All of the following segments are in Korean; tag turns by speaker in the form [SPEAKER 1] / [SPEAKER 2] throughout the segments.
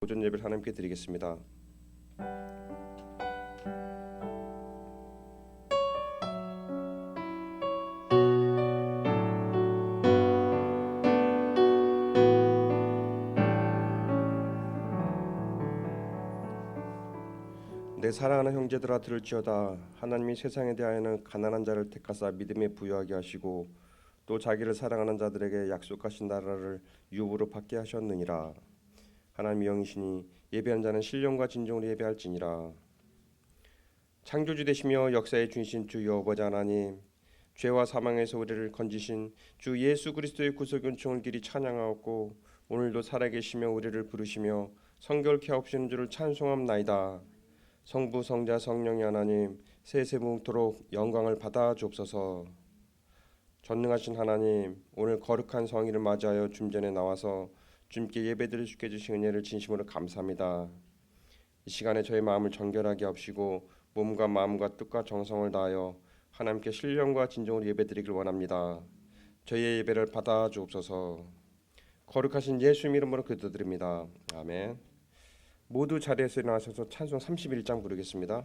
[SPEAKER 1] 오전 예배를 하나님께 드리겠습니다. 내 사랑하는 형제들아 들을지어다. 하나님이 세상에 대하여는 가난한 자를 택하사 믿음에 부유하게 하시고 또 자기를 사랑하는 자들에게 약속하신 나라를 유업으로 받게 하셨느니라. 하나님의 영이시니 예배한 자는 신령과 진정으로 예배할지니라. 창조주 되시며 역사의 주이신 주 여호와 하나님, 죄와 사망에서 우리를 건지신 주 예수 그리스도의 구속 은총을 길이 찬양하옵고 오늘도 살아계시며 우리를 부르시며 성결케 하옵시는 주를 찬송함나이다. 성부 성자 성령의 하나님, 세세무토록 영광을 받아 주옵소서. 전능하신 하나님, 오늘 거룩한 성일을 맞이하여 줌전에 나와서 주님께 예배드릴 수 있게 해주신 은혜를 진심으로 감사합니다. 이 시간에 저의 마음을 정결하게 하시고 몸과 마음과 뜻과 정성을 다하여 하나님께 신령과 진정으로 예배드리길 원합니다. 저희의 예배를 받아 주옵소서. 거룩하신 예수님 이름으로 기도드립니다. 아멘. 모두 자리에서 일어나셔서 찬송 31장 부르겠습니다.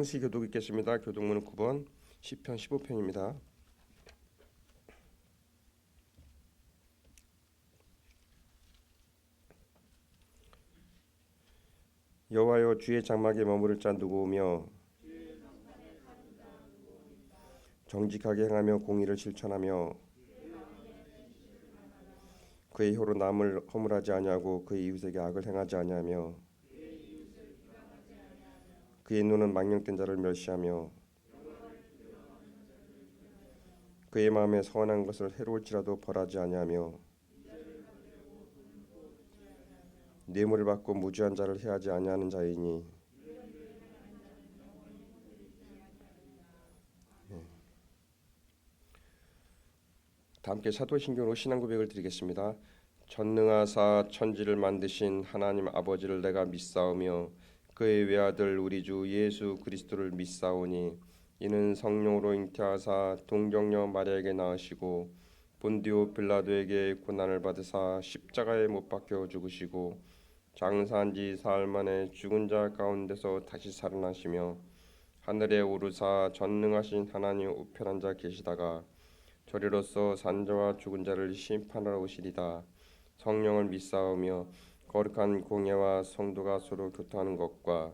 [SPEAKER 1] 성시 교독 읽겠습니다. 교독문은 9번 시편 15편입니다. 여호와여, 주의 장막에 머무를 자 누구오며 정직하게 행하며 공의를 실천하며 그의 혀로 남을 허물하지 아니하고 그의 이웃에게 악을 행하지 아니하며 그의 눈은 망령된 자를 멸시하며 그의 마음에 선한 것을 해로울지라도 벌하지 아니하며 뇌물을 받고 무죄한 자를 해하지 아니하는 자이니. 다 함께 사도신경으로 신앙 고백을 드리겠습니다. 전능하사 천지를 만드신 하나님 아버지를 내가 믿사오며 그의 외아들 우리 주 예수 그리스도를 믿사오니 이는 성령으로 잉태하사 동정녀 마리아에게 낳으시고 본디오 빌라도에게 고난을 받으사 십자가에 못 박혀 죽으시고 장사한 지 사흘 만에 죽은 자 가운데서 다시 살아나시며 하늘에 오르사 전능하신 하나님 우편한 자 계시다가 저리로서 산자와 죽은 자를 심판하러 오시리다. 성령을 믿사오며 거룩한 공예와 성도가 서로 교통하는 것과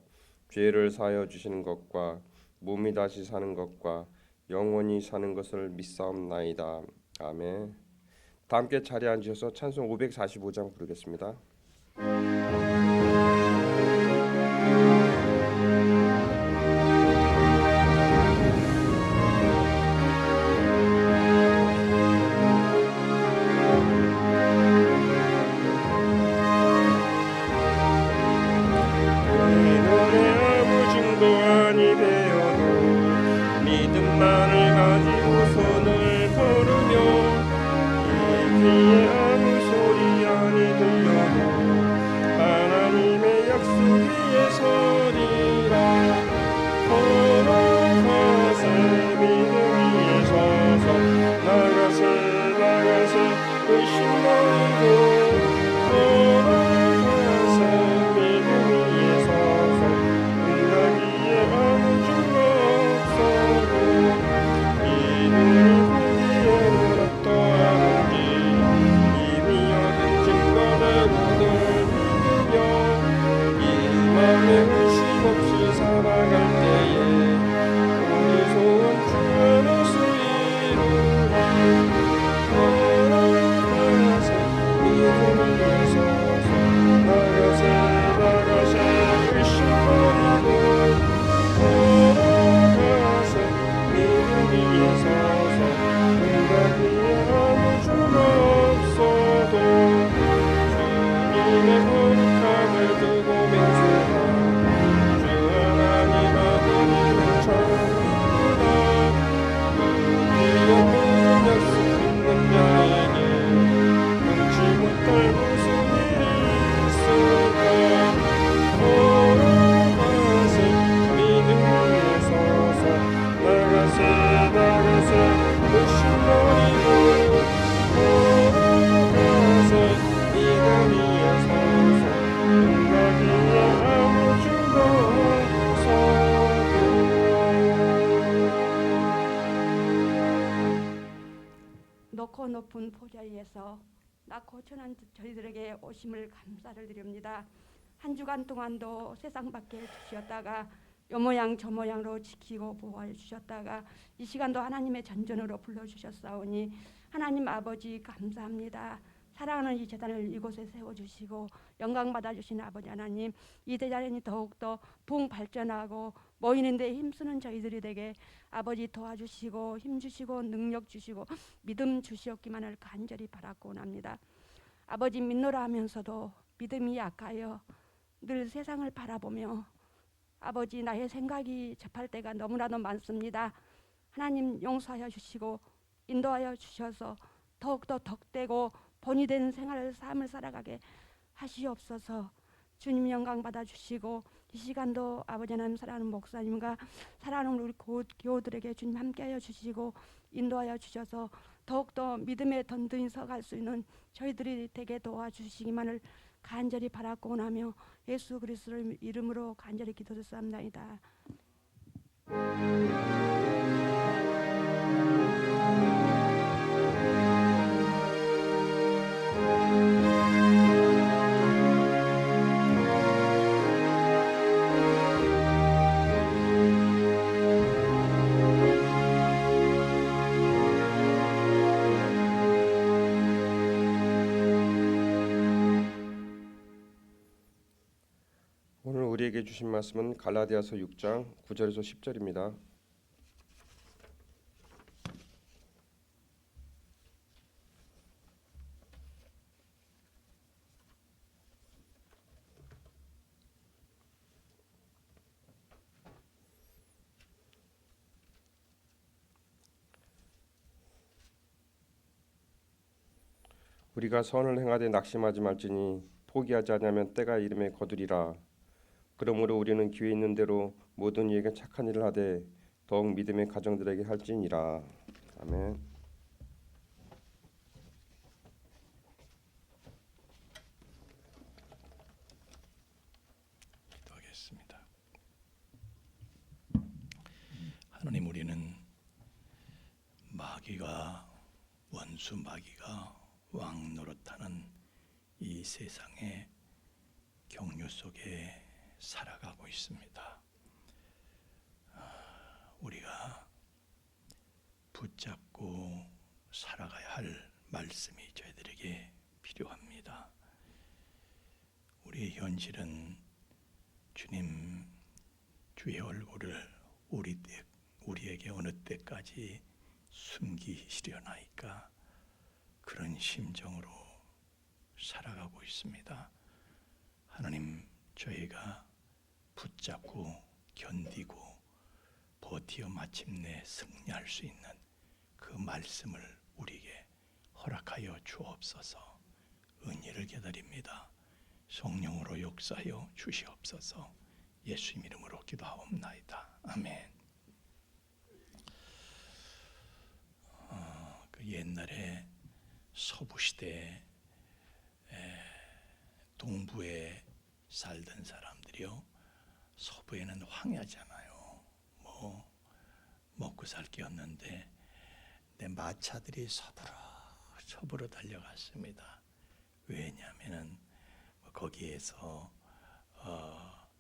[SPEAKER 1] 죄를 사하여 주시는 것과 몸이 다시 사는 것과 영원히 사는 것을 믿사옵나이다. 아멘. 다 함께 자리에 앉으셔서 찬송 545장 부르겠습니다.
[SPEAKER 2] 높고 높은 보좌에서 낳고 천한 저희들에게 오심을 감사를 드립니다. 한 주간 동안도 세상 밖에 주셨다가 요 모양 저 모양으로 지키고 보호해 주셨다가 이 시간도 하나님의 전전으로 불러주셨사오니 하나님 아버지 감사합니다. 사랑하는 이 재단을 이곳에 세워주시고 영광 받아주신 아버지 하나님, 이 대단히 더욱더 부흥 발전하고 모이는 데 힘쓰는 저희들이 되게 아버지 도와주시고 힘주시고 능력 주시고 믿음 주시옵기만을 간절히 바라고 원합니다. 아버지 믿노라 하면서도 믿음이 약하여 늘 세상을 바라보며 아버지 나의 생각이 접할 때가 너무나도 많습니다. 하나님 용서하여 주시고 인도하여 주셔서 더욱더 덕되고 본이 되는 생활을 삶을 살아가게 하시옵소서. 주님 영광 받아주시고 이 시간도 아버지 하나님 사랑하는 목사님과 사랑하는 우리 교우들에게 주님 함께하여 주시고 인도하여 주셔서 더욱더 믿음의 던든히 서갈 수 있는 저희들이 되게 도와주시기만을 간절히 바라고 원하며 예수 그리스도의 이름으로 간절히 기도드렸사옵나이다.
[SPEAKER 1] 오늘 우리에게 주신 말씀은 갈라디아서 6장 9절에서 10절입니다. 우리가 선을 행하되 낙심하지 말지니 포기하지 않으면 때가 이름에 거두리라. 그러므로 우리는 기회 있는 대로 모든 이에게 착한 일을 하되 더욱 믿음의 가정들에게 할지니라. 아멘.
[SPEAKER 3] 기도하겠습니다. 하나님, 우리는 마귀가 원수 마귀가 왕 노릇하는 이 세상의 경류 속에 살아가고 있습니다. 우리가 붙잡고 살아가야 할 말씀이 저희들에게 필요합니다. 우리의 현실은 주님, 주의 얼굴을 우리에게 어느 때까지 숨기시려나이까 그런 심정으로 살아가고 있습니다. 하나님, 저희가 붙잡고 견디고 버티어 마침내 승리할 수 있는 그 말씀을 우리에게 허락하여 주옵소서. 은혜를 기다립니다. 성령으로 역사하여 주시옵소서. 예수님 이름으로 기도하옵나이다. 아멘. 그 옛날에 서부 시대에 동부에 살던 사람들이요, 서부에는 황야잖아요. 뭐 먹고 살 게 없는데 내 마차들이 서부로 달려갔습니다. 왜냐하면은 거기에서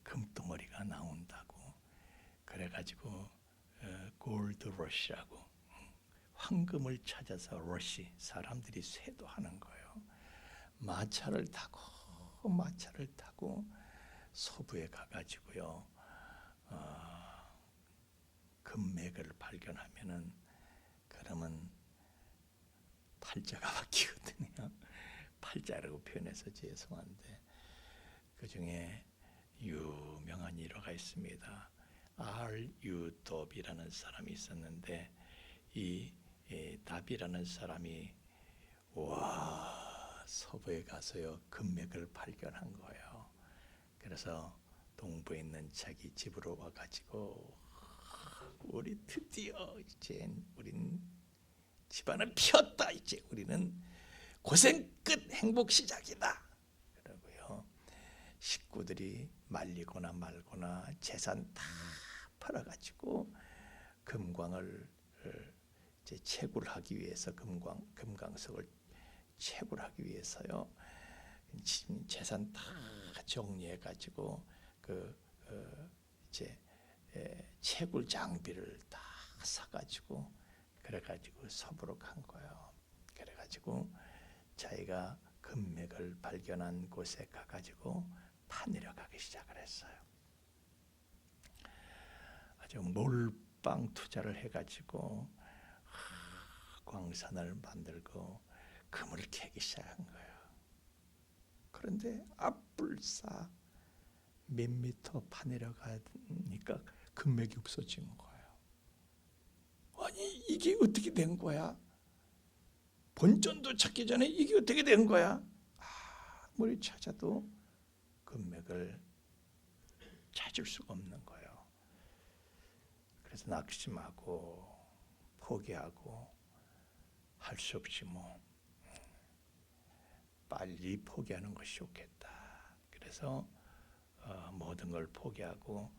[SPEAKER 3] 금덩어리가 나온다고. 그래가지고 골드 러시라고, 황금을 찾아서 러시 사람들이 쇄도하는 거예요. 마차를 타고 서부에 가가지고요, 금맥을 발견하면은 그러면 팔자가 바뀌거든요. 팔자라고 표현해서 죄송한데, 그 중에 유명한 일화가 있습니다. R.U. dob이라는 사람이 있었는데, 이 답이라는 사람이 서부에 가서요 금맥을 발견한 거예요. 그래서 동부에 있는 자기 집으로 와가지고, 우리 드디어 이제 우린 집안을 피웠다. 이제 우리는 고생 끝 행복 시작이다. 그러고요, 식구들이 말리거나 말거나 재산 다 팔아가지고 금광을 이제 채굴하기 위해서, 금강석을 채굴하기 위해서요, 재산 다 정리해가지고 이제 채굴 장비를 다 사가지고 그래가지고 서부로 간 거예요. 그래가지고 자기가 금맥을 발견한 곳에 가가지고 파내려가기 시작을 했어요. 아주 몰빵 투자를 해가지고 광산을 만들고 금을 캐기 시작한 거예요. 그런데 앞불사 몇 미터 파내려가니까 금맥이 없어진 거예요. 아니, 이게 어떻게 된 거야? 본전도 찾기 전에 이게 어떻게 된 거야? 아무리 찾아도 금맥을 찾을 수가 없는 거예요. 그래서 낙심하고 포기하고 할 수 없이 빨리 포기하는 것이 좋겠다. 그래서 모든 걸 포기하고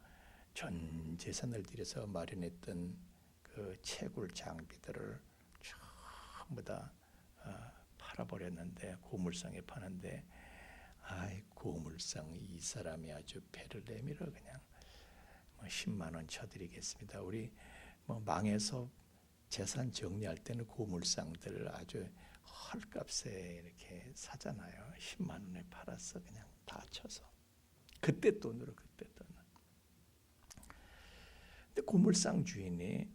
[SPEAKER 3] 전 재산을 들여서 마련했던 그 채굴 장비들을 전부 다 팔아버렸는데, 고물상에 파는데, 고물상 이 사람이 아주 배를 내밀어 그냥 10만 원 쳐드리겠습니다. 우리 망해서 재산 정리할 때는 고물상들 아주 헐값에 이렇게 사잖아요. 10만 원에 팔았어. 그냥 다 쳐서. 그때 돈으로. 근데 고물상 주인이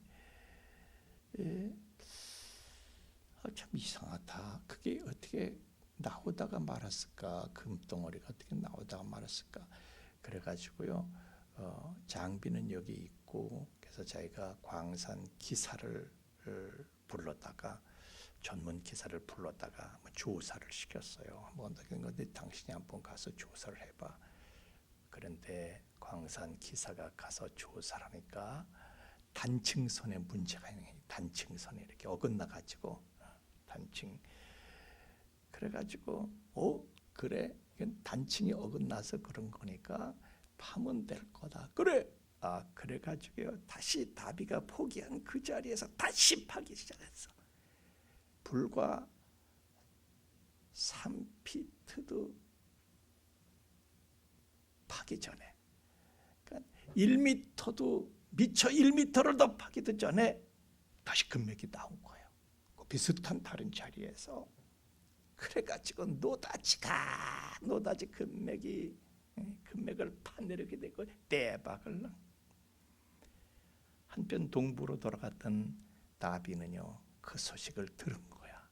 [SPEAKER 3] 참 이상하다. 그게 어떻게 나오다가 말았을까? 금덩어리가 어떻게 나오다가 말았을까? 그래가지고요, 장비는 여기 있고, 그래서 자기가 광산 기사를 불렀다가 전문 기사를 불렀다가 조사를 시켰어요. 근데 당신이 한번 가서 조사를 해봐. 그런데 광산 기사가 가서 조사를 하니까 단층선에 문제가 있는 거예요. 단층선에 이렇게 어긋나 가지고 단층. 그래가지고 그래 이건 단층이 어긋나서 그런 거니까 파면 될 거다. 그래. 그래가지고요 다시 다비가 포기한 그 자리에서 다시 파기 시작했어. 불과 3피트도 파기 전에, 그러니까 1m도 미처 1m를 더 파기도 전에 다시 금맥이 나온 거예요. 그 비슷한 다른 자리에서. 그래가지고 노다지 금맥을 파내려게 되고 대박을 난. 한편 동부로 돌아갔던 다비는요 그 소식을 들은 거야.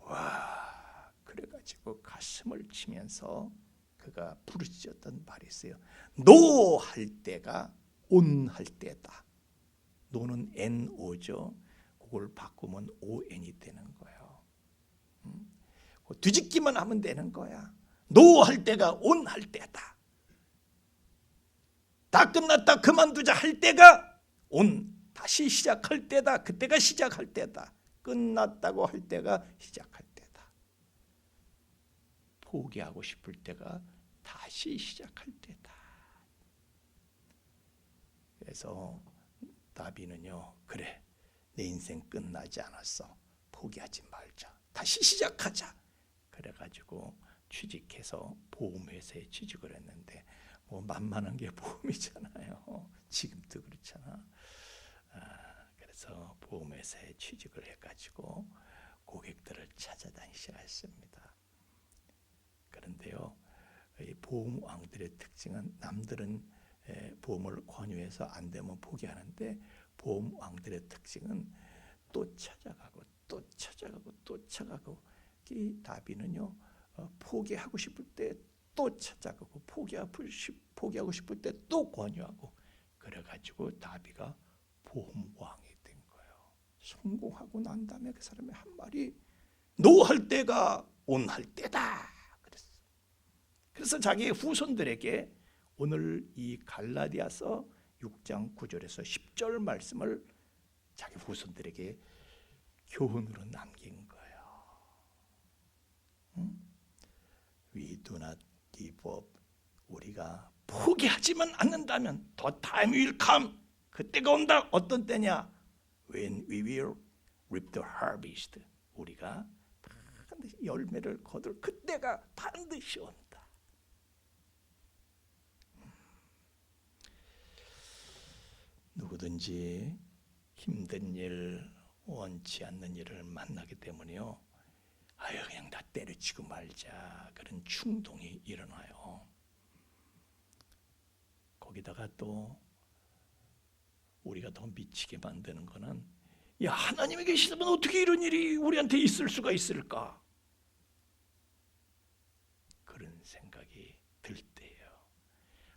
[SPEAKER 3] 와, 그래가지고 가슴을 치면서 그가 부르짖었던 말이 있어요. 노 할 때가 온 할 때다. 노는 NO죠. 그걸 바꾸면 ON이 되는 거예요. 뒤집기만 하면 되는 거야. 노 할 때가 온 할 때다. 다 끝났다 그만두자 할 때가 온, 다시 시작할 때다. 그때가 시작할 때다. 끝났다고 할 때가 시작할 때다. 포기하고 싶을 때가 다시 시작할 때다. 그래서 다비는요, 그래, 내 인생 끝나지 않았어. 포기하지 말자. 다시 시작하자. 그래가지고 취직해서 보험회사에 취직을 했는데 만만한 게 보험이잖아요. 지금도 그렇잖아. 그래서 보험회사에 취직을 해가지고 고객들을 찾아다니기 시작했습니다. 그런데요, 이 보험왕들의 특징은 남들은 보험을 권유해서 안 되면 포기하는데 보험왕들의 특징은 또 찾아가고 또 찾아가고 또 찾아가고. 이 다비는요 포기하고 싶을 때 또 찾아가고 포기하고 싶을 때 또 권유하고. 그래가지고 다비가 보험왕이 된 거예요. 성공하고 난 다음에 그 사람의 한 말이 노 할 때가 온 할 때다 그랬어. 그래서 자기의 후손들에게 오늘 이 갈라디아서 6장 9절에서 10절 말씀을 자기 후손들에게 교훈으로 남긴 거예요. We do not give up. 우리가 포기하지만 않는다면 the time will come. 그때가 온다. 어떤 때냐? When we will reap the harvest. 우리가 반드시 열매를 거둘 그때가 반드시 온다. 누구든지 힘든 일, 원치 않는 일을 만나기 때문에요. 그냥 다 때려치고 말자 그런 충동이 일어나요. 거기다가 또 우리가 더 미치게 만드는 거는 하나님이 계시다면 어떻게 이런 일이 우리한테 있을 수가 있을까? 그런 생각이 들 때예요.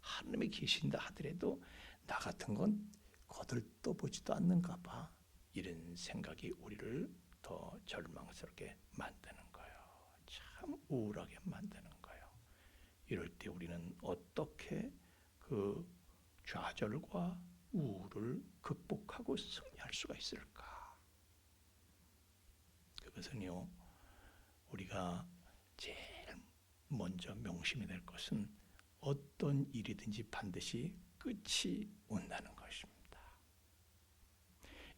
[SPEAKER 3] 하나님이 계신다 하더라도 나 같은 건 거들떠보지도 않는가 봐. 이런 생각이 우리를 더 절망스럽게 만드는 거예요. 참 우울하게 만드는 거예요. 이럴 때 우리는 어떻게 그 좌절과 우울을 극복하고 승리할 수가 있을까? 그것은요, 우리가 제일 먼저 명심해야 될 것은 어떤 일이든지 반드시 끝이 온다는 것입니다.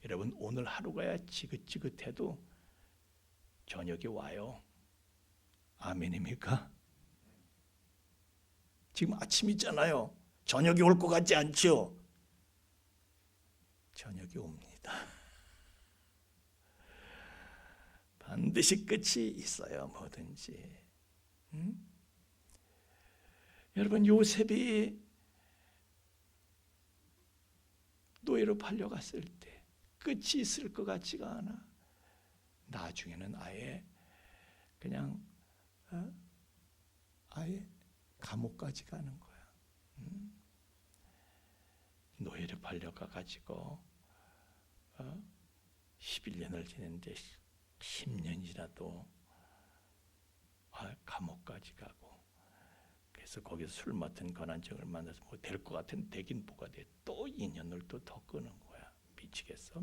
[SPEAKER 3] 여러분, 오늘 하루가 지긋지긋해도 저녁이 와요. 아멘입니까? 지금 아침이잖아요. 저녁이 올 것 같지 않죠? 저녁이 옵니다. 반드시 끝이 있어요. 뭐든지. 여러분, 요셉이 노예로 팔려갔을 때 끝이 있을 것 같지가 않아. 나중에는 아예 그냥 아예 감옥까지 가는 거야. 노예로 팔려가 가지고 11년을 지냈는데 10년이 지나도 감옥까지 가고, 그래서 거기서 술 맡은 권한정을 만나서 뭐 될 것 같은 되긴 뭐가 돼. 또 인연을 또 더 끄는 거야. 미치겠어.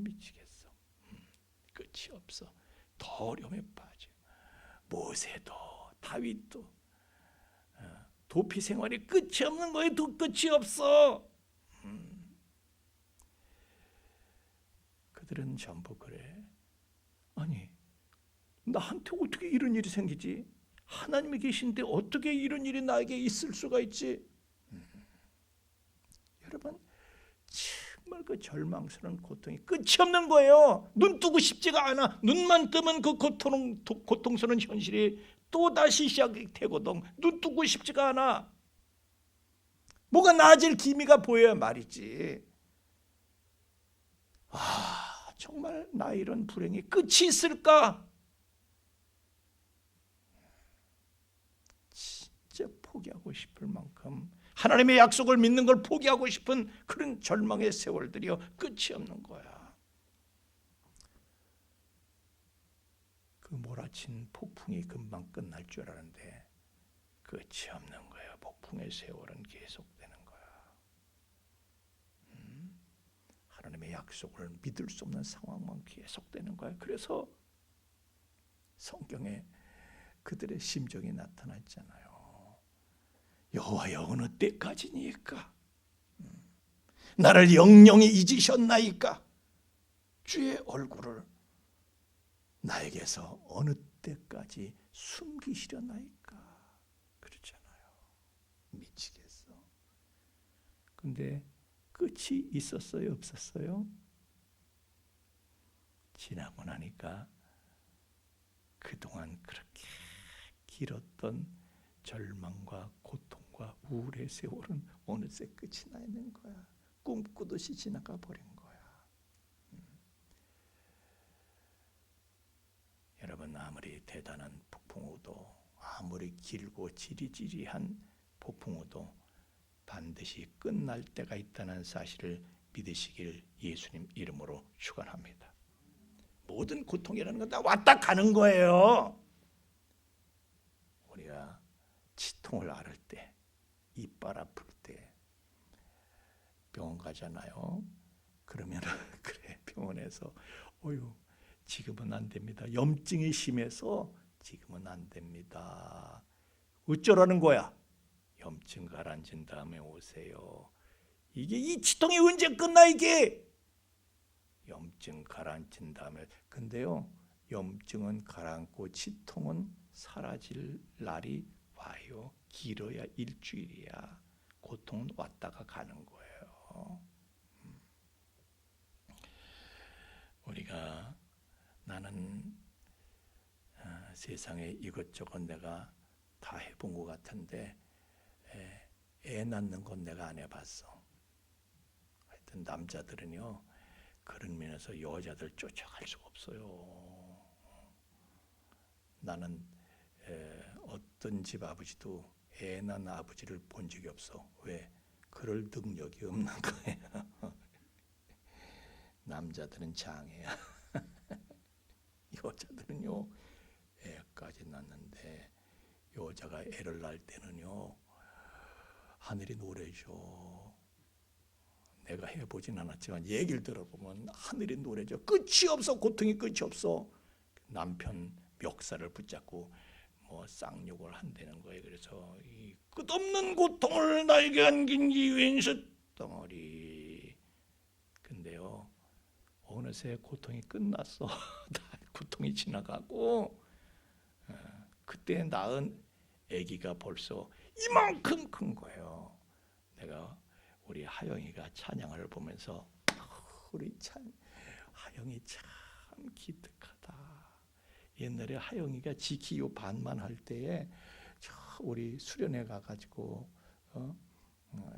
[SPEAKER 3] 끝이 없어. 더 어려움에 빠져. 모세도 다윗도 도피 생활이 끝이 없는 거에 도 끝이 없어. 그들은 전부 그래. 아니, 나한테 어떻게 이런 일이 생기지? 하나님이 계신데 어떻게 이런 일이 나에게 있을 수가 있지? 여러분, 정말 그 절망스러운 고통이 끝이 없는 거예요. 눈 뜨고 싶지가 않아. 눈만 뜨면 그 고통스러운 현실이 또 다시 시작되거든. 눈 뜨고 싶지가 않아. 뭐가 나아질 기미가 보여야 말이지. 정말 나 이런 불행이 끝이 있을까? 진짜 포기하고 싶을 만큼 하나님의 약속을 믿는 걸 포기하고 싶은 그런 절망의 세월들이요, 끝이 없는 거야. 그 몰아친 폭풍이 금방 끝날 줄 알았는데 끝이 없는 거야. 폭풍의 세월은 계속되는 거야. 하나님의 약속을 믿을 수 없는 상황만 계속되는 거야. 그래서 성경에 그들의 심정이 나타났잖아요. 여호와여, 어느 때까지니까? 나를 영영히 잊으셨나이까? 주의 얼굴을 나에게서 어느 때까지 숨기시려나이까? 그렇잖아요. 미치겠어. 근데 끝이 있었어요, 없었어요? 지나고 나니까 그동안 그렇게 길었던 절망과 고통과 우울의 세월은 어느새 끝이 나 있는 거야. 꿈꾸듯이 지나가 버린 거야. 여러분, 아무리 대단한 폭풍우도, 아무리 길고 지리지리한 폭풍우도 반드시 끝날 때가 있다는 사실을 믿으시길 예수님 이름으로 축원합니다. 모든 고통이라는 건 다 왔다 가는 거예요. 우리가 치통을 앓을 때, 이빨 아플 때 병원 가잖아요. 그러면 그래, 병원에서 지금은 안 됩니다. 염증이 심해서 지금은 안 됩니다. 어쩌라는 거야? 염증 가라앉은 다음에 오세요. 이게 이 치통이 언제 끝나 이게? 염증 가라앉힌 다음에. 근데요, 염증은 가라앉고 치통은 사라질 날이 와요. 길어야 일주일이야. 고통은 왔다가 가는 거예요. 우리가 나는 세상에 이것저것 내가 다 해본 것 같은데 애 낳는 건 내가 안 해봤어. 하여튼 남자들은요, 그런 면에서 여자들 쫓아갈 수가 없어요. 나는 어떤 집 아버지도 애 낳은 아버지를 본 적이 없어. 왜? 그럴 능력이 없는 거야. 남자들은 장애야. 여자들은요, 애까지 낳는데 여자가 애를 낳을 때는요, 하늘이 노래져. 내가 해보진 않았지만 얘기를 들어보면 하늘이 노래져. 끝이 없어. 고통이 끝이 없어. 남편 멱살을 붙잡고 뭐 쌍욕을 한다는 거예요. 그래서 이 끝없는 고통을 나에게 안긴 이 왼수 덩어리. 근데요, 어느새 고통이 끝났어. 고통이 지나가고 그때 낳은 아기가 벌써 이만큼 큰 거예요. 내가 우리 하영이가 찬양을 보면서 우리 하영이 참 기특하다. 옛날에 하영이가 지키요 반만 할 때에 우리 수련회 가가지고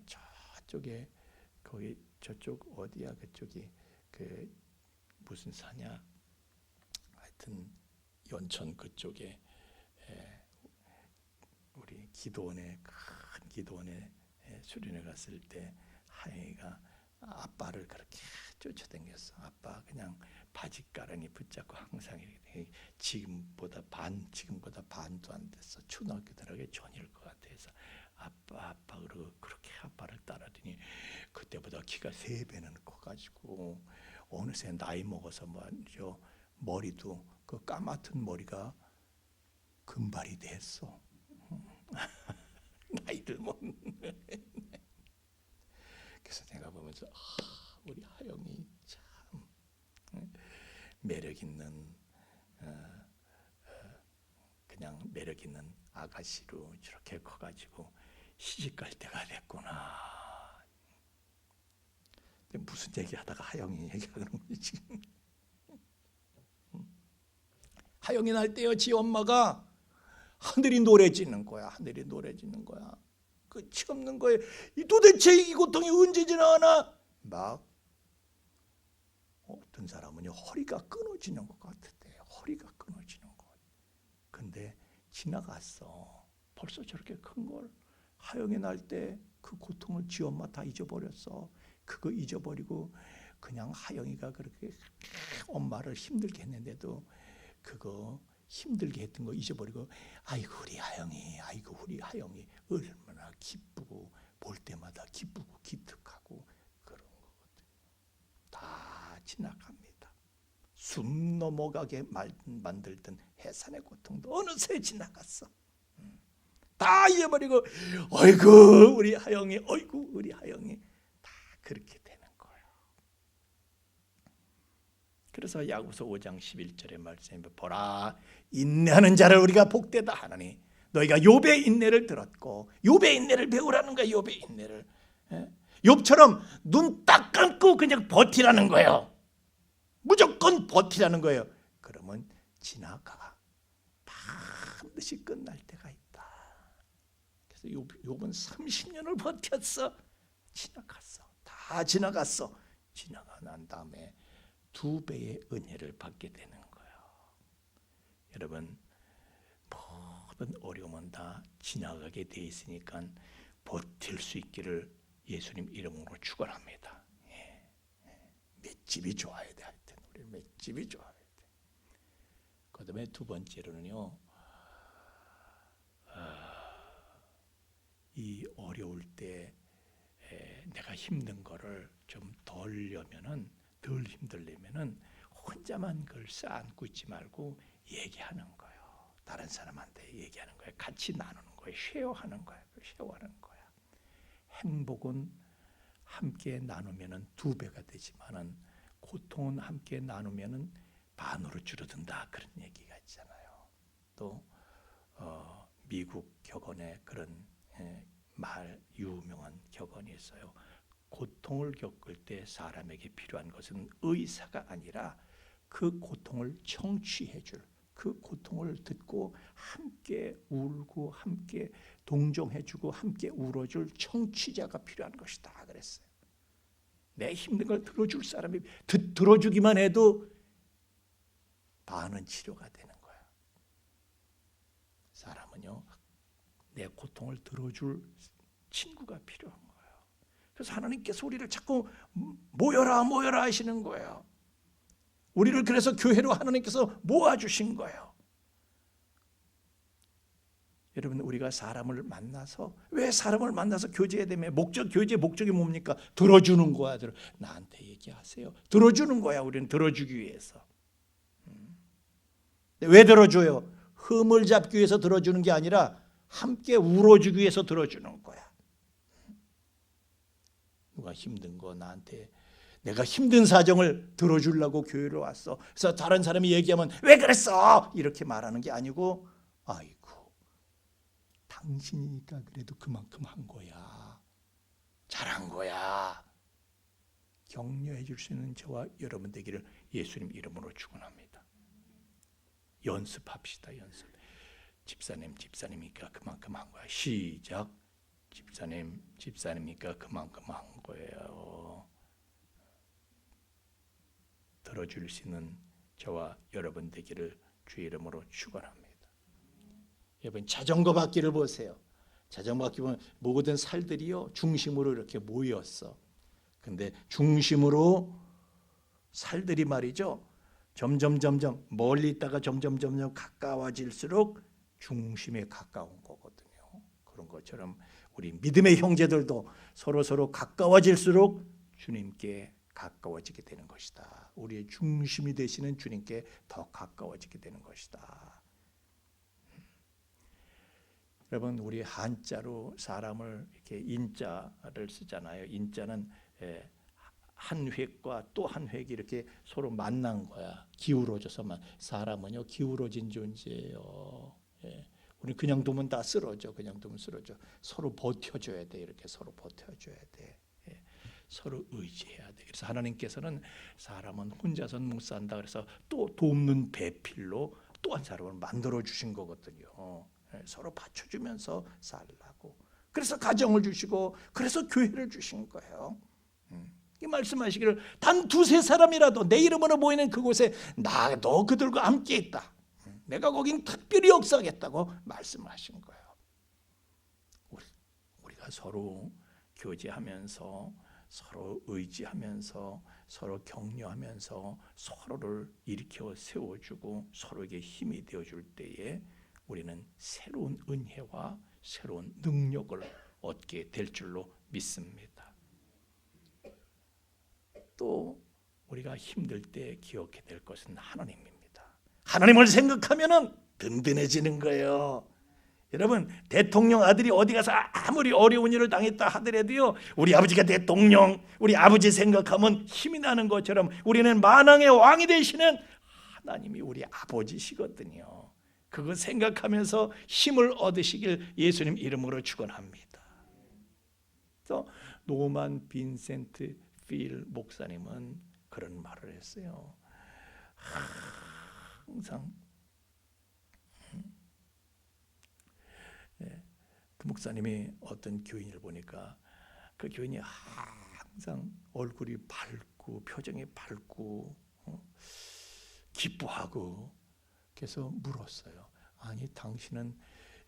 [SPEAKER 3] 저쪽에 거기 저쪽 어디야 그쪽이 그 무슨 사냐 하여튼 연천 그쪽에 우리 기도원에 큰 기도원에 수련회 갔을 때 하영이가 아빠를 그렇게 쫓아다녔어. 아빠 그냥 바지가랑이 붙잡고 항상 이렇게 지금보다 반도 안 됐어. 초등학교 들어가기 전일 것 같아서 아빠 그러고 그렇게 아빠를 따라더니 그때보다 키가 3배는 커가지고 어느새 나이 먹어서 말이죠. 머리도 그 까맣던 머리가 금발이 됐어. 나이 들면. 그래서 내가 보면서 우리 하영이 참 매력 있는 그냥 매력 있는 아가씨로 저렇게 커가지고 시집갈 때가 됐구나. 무슨 얘기하다가 하영이 얘기하는 거지 지금. 하영이 날 때요, 지 엄마가 하늘이 노래지는 거야. 하늘이 노래지는 거야. 끝이 없는 거예요. 도대체 이 고통이 언제 지나가나? 막 어떤 사람은 허리가 끊어지는 것 같은데, 허리가 끊어지는 것. 근데 지나갔어. 벌써 저렇게 큰 걸. 하영이 날 때 그 고통을 지 엄마 다 잊어버렸어. 그거 잊어버리고 그냥 하영이가 그렇게 엄마를 힘들게 했는데도 그거 힘들게 했던 거 잊어버리고 아이고 우리 하영이, 아이고 우리 하영이 얼마나 기쁘고 볼 때마다 기쁘고 기특하고 그런 거거든. 다 지나갑니다. 숨 넘어가게 만들던 해산의 고통도 어느새 지나갔어. 다 잊어버리고 어이구 우리 하영이, 어이구 우리 하영이 다 그렇게 되는 거예요. 그래서 야고보서 5장 11절의 말씀에 보라 인내하는 자를 우리가 복되다 하나니 너희가 욥의 인내를 들었고 욥의 인내를 배우라는 거야. 욥의 인내를. 욥처럼 눈 딱 감고 그냥 버티라는 거예요. 무조건 버티라는 거예요. 그러면 지나가 반드시 끝날 때가 있다. 그래서 욥은 30년을 버텼어. 지나갔어. 다 지나갔어. 지나가 난 다음에 2배의 은혜를 받게 되는 거예요. 여러분 모든 어려움은 다 지나가게 돼 있으니까 버틸 수 있기를 예수님 이름으로 축원합니다. 맷집이 좋아야 돼. 하여튼 우리 맷집이 좋아야 돼. 그다음에 2번째로는요. 이 어려울 때 내가 힘든 거를 좀 덜 힘들려면은 혼자만 그걸 쌓고 있지 말고 얘기하는 거예요. 다른 사람한테 얘기하는 거예요. 같이 나누는 거예요. 쉐어하는 거예요. 쉐어하는 거야. 행복은 함께 나누면은 2배가 되지만은 고통은 함께 나누면은 반으로 줄어든다. 그런 얘기가 있잖아요. 또 미국 격언에 그런 유명한 격언이 있어요. 고통을 겪을 때 사람에게 필요한 것은 의사가 아니라 그 고통을 청취해줄, 그 고통을 듣고 함께 울고 함께 동정해주고 함께 울어줄 청취자가 필요한 것이다 그랬어요. 내 힘든 걸 들어줄 사람이 들어주기만 해도 반은 치료가 되는 거야. 사람은요 내 고통을 들어줄 친구가 필요한 거예요. 그래서 하나님께서 우리를 자꾸 모여라 하시는 거예요. 우리를 그래서 교회로 하나님께서 모아주신 거예요. 여러분 우리가 사람을 만나서 왜 사람을 만나서 교제해야 되며 교제의 목적이 뭡니까? 들어주는 거야. 나한테 얘기하세요. 들어주는 거야. 우리는 들어주기 위해서. 왜 들어줘요? 흠을 잡기 위해서 들어주는 게 아니라 함께 울어주기 위해서 들어주는 거야. 누가 힘든 거 나한테 내가 힘든 사정을 들어주려고 교회로 왔어. 그래서 다른 사람이 얘기하면 왜 그랬어? 이렇게 말하는 게 아니고 아이고 당신이니까 그래도 그만큼 한 거야. 잘한 거야. 격려해 줄 수 있는 저와 여러분 되기를 예수님 이름으로 축원합니다. 연습합시다. 연습. 집사님이니까 그만큼 한 거야. 시작. 집사님이니까 그만큼 한 거예요. 들어줄 수 있는 저와 여러분 되기를 주의 이름으로 축원합니다. 여러분 자전거 바퀴를 보세요. 자전거 바퀴 보면 모든 살들이요 중심으로 이렇게 모였어. 근데 중심으로 살들이 말이죠. 점점 멀리 있다가 점점 가까워질수록 중심에 가까운 거거든요. 그런 것처럼 우리 믿음의 형제들도 서로 가까워질수록 주님께 가까워지게 되는 것이다. 우리의 중심이 되시는 주님께 더 가까워지게 되는 것이다. 여러분, 우리 한자로 사람을 이렇게 인자를 쓰잖아요. 인자는 한 획과 또 한 획이 이렇게 서로 만난 거야. 기울어져서만. 사람은요 기울어진 존재예요. 우리 그냥 두면 다 쓰러져. 그냥 두면 쓰러져. 서로 버텨줘야 돼. 이렇게 서로 버텨줘야 돼. 서로 의지해야 돼. 그래서 하나님께서는 사람은 혼자서는 못 산다. 그래서 또 돕는 배필로 또 한 사람을 만들어 주신 거거든요. 서로 받쳐주면서 살라고. 그래서 가정을 주시고 그래서 교회를 주신 거예요. 이 말씀하시기를 단 두세 사람이라도 내 이름으로 모이는 그곳에 너 그들과 함께 있다. 내가 거긴 특별히 역사하겠다고 말씀하신 거예요. 우리가 서로 교제하면서 서로 의지하면서 서로 격려하면서 서로를 일으켜 세워주고 서로에게 힘이 되어줄 때에 우리는 새로운 은혜와 새로운 능력을 얻게 될 줄로 믿습니다. 또 우리가 힘들 때 기억해야 될 것은 하나님입니다. 하나님을 생각하면은 든든해지는 거예요. 여러분, 대통령 아들이 어디 가서 아무리 어려운 일을 당했다 하더라도요, 우리 아버지가 대통령, 우리 아버지 생각하면 힘이 나는 것처럼 우리는 만왕의 왕이 되시는 하나님이 우리 아버지시거든요. 그거 생각하면서 힘을 얻으시길 예수님 이름으로 축원합니다. 또 노만 빈센트 필 목사님은 그런 말을 했어요. 항상 그 목사님이 어떤 교인을 보니까 그 교인이 항상 얼굴이 밝고 표정이 밝고 기뻐하고 그래서 물었어요. 아니 당신은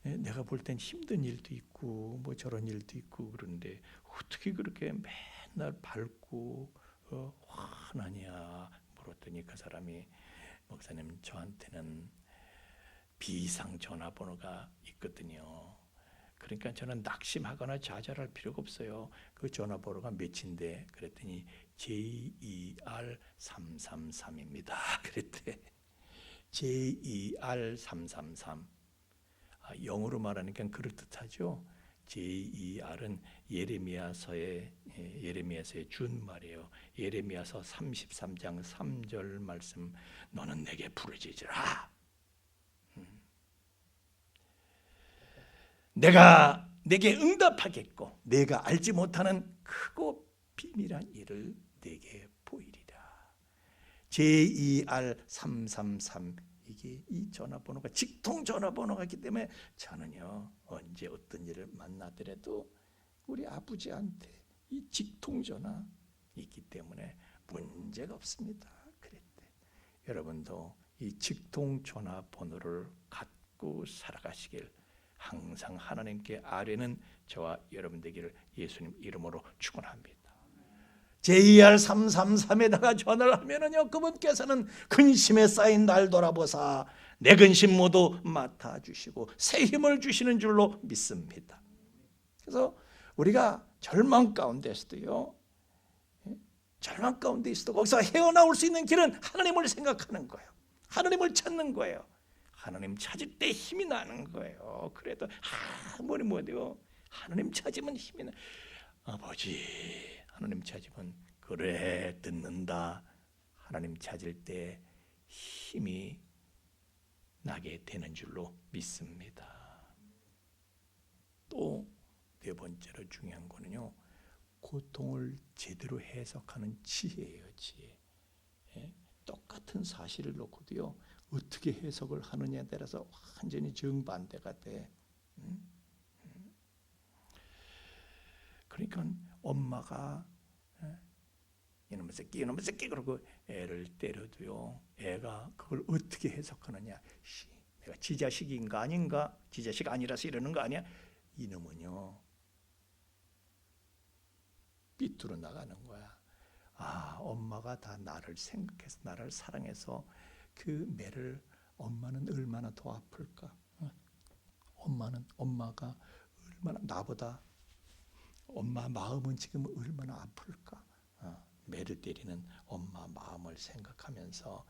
[SPEAKER 3] 내가 볼 땐 힘든 일도 있고 뭐 저런 일도 있고 그런데 어떻게 그렇게 맨날 밝고 환하냐 물었더니 그 사람이 목사님 저한테는 비상 전화번호가 있거든요. 그러니까 저는 낙심하거나 좌절할 필요가 없어요. 그 전화번호가 몇인데 그랬더니 JER333입니다. 그랬대. JER333. 영어로 말하니까 그럴듯하죠. JER은 예레미야서의 준말이에요. 예레미야서 33장 3절 말씀. 너는 내게 부르짖으라. 내가 내게 응답하겠고 내가 알지 못하는 크고 비밀한 일을 내게 보이리라. JER333 이게 이 전화번호가 직통 전화번호가 있기 때문에 저는요 언제 어떤 일을 만나더라도 우리 아버지한테 이 직통 전화 있기 때문에 문제가 없습니다. 그랬대. 여러분도 이 직통 전화번호를 갖고 살아가시길 항상 하나님께 아뢰는 저와 여러분 되기를 예수님 이름으로 축원합니다. JER333에다가 전화를 하면은요 그분께서는 근심에 쌓인 날 돌아보사 내 근심 모두 맡아주시고 새 힘을 주시는 줄로 믿습니다. 그래서 우리가 절망 가운데 있어도요, 절망 가운데 있어도 거기서 헤어나올 수 있는 길은 하나님을 생각하는 거예요. 하나님을 찾는 거예요. 하나님 찾을 때 힘이 나는 거예요. 그래도 아무리 뭐래도 하나님 찾으면 힘이 나. 아버지 하나님 찾으면 그래 듣는다. 하나님 찾을 때 힘이 나게 되는 줄로 믿습니다. 또 네 번째로 중요한 거는요, 고통을 제대로 해석하는 지혜예요. 지혜. 똑같은 사실을 놓고도요 어떻게 해석을 하느냐에 따라서 완전히 정반대가 돼. 그러니까 엄마가 이놈의 새끼 그러고 애를 때려도요 애가 그걸 어떻게 해석하느냐. 내가 지 자식인가 아닌가, 지 자식 아니라서 이러는 거 아니야. 이놈은요 삐뚤어 나가는 거야. 엄마가 다 나를 생각해서 나를 사랑해서 그 매를 엄마는 얼마나 더 아플까? 엄마가 얼마나 나보다 엄마 마음은 지금 얼마나 아플까? 매를 때리는 엄마 마음을 생각하면서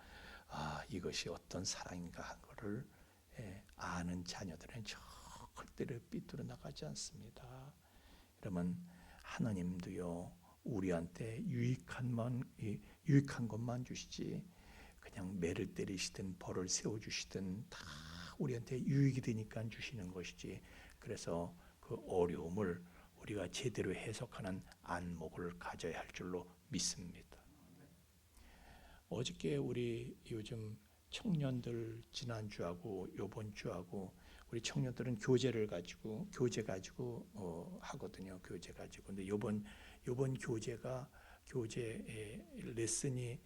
[SPEAKER 3] 이것이 어떤 사랑인가 한 것을 아는 자녀들은 절대로 삐뚤어 나가지 않습니다. 여러분, 하나님도요 우리한테 유익한 것만 주시지 그냥 매를 때리시든 벌을 세워주시든 다 우리한테 유익이 되니까 주시는 것이지, 그래서 그 어려움을 우리가 제대로 해석하는 안목을 가져야 할 줄로 믿습니다. 어저께 우리 요즘 청년들 지난주하고 요번 주하고 우리 청년들은 교재 가지고 하거든요. 교재 가지고. 근데 요번 교재 레슨이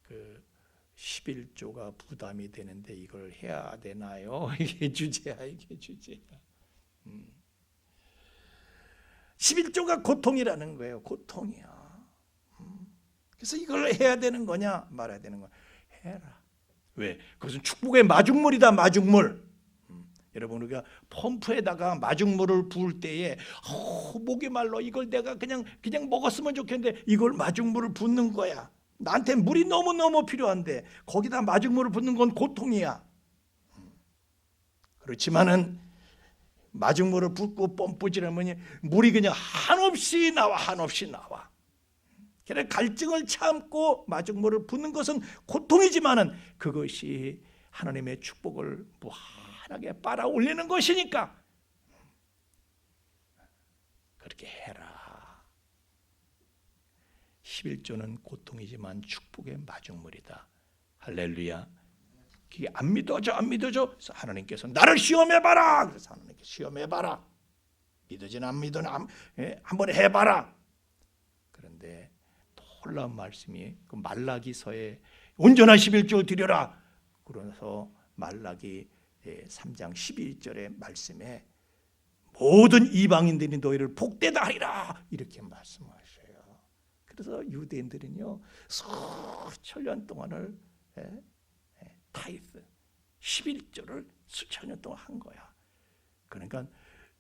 [SPEAKER 3] 그 11조가 부담이 되는데 이걸 해야 되나요? 이게 주제야. 11조가 고통이라는 거예요. 고통이야. 그래서 이걸 해야 되는 거냐 말아야 되는 거야. 해라. 왜? 그것은 축복의 마중물이다. 마중물. 여러분, 우리가 펌프에다가 마중물을 부을 때에 목이 말라, 이걸 내가 그냥 먹었으면 좋겠는데 이걸 마중물을 붓는 거야. 나한테 물이 너무너무 필요한데 거기다 마중물을 붓는 건 고통이야. 그렇지만은 마중물을 붓고 펌프질하면 물이 그냥 한없이 나와. 그래, 갈증을 참고 마중물을 붓는 것은 고통이지만은 그것이 하나님의 축복을 무한하게 빨아 올리는 것이니까 그렇게 해라. 11조는 고통이지만 축복의 마중물이다. 할렐루야. 그게 안 믿어져. 그래서 하나님께서 나를 시험해봐라. 그래서 하나님께 시험해봐라. 믿어지나 안 믿으나 한번 해봐라. 그런데 놀라운 말씀이 그 말라기서에 온전한 11조 드려라. 그래서 말라기 3장 12절의 말씀에 모든 이방인들이 너희를 복되다 하리라 이렇게 말씀하셔요. 그래서 유대인들은요 수천 년 동안을 타이스 11조를 수천 년 동안 한 거야. 그러니까